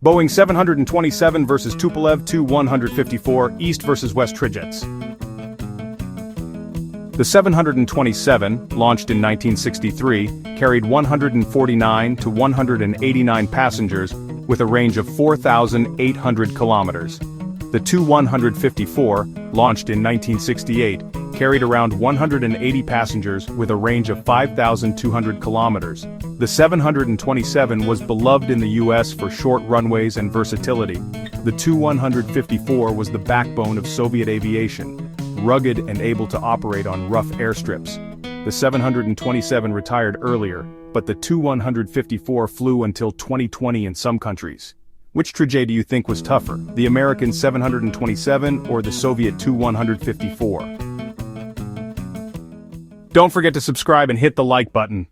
Boeing 727 vs Tupolev Tu-154 East vs West Trijets. The 727, launched in 1963, carried 149 to 189 passengers with a range of 4,800 kilometers. The Tu-154, launched in 1968, carried around 180 passengers with a range of 5,200 kilometers. The 727 was beloved in the US for short runways and versatility. The Tu-154 was the backbone of Soviet aviation, rugged and able to operate on rough airstrips. The 727 retired earlier, but the Tu-154 flew until 2020 in some countries. Which Trijet do you think was tougher, the American 727 or the Soviet Tu-154? Don't forget to subscribe and hit the like button.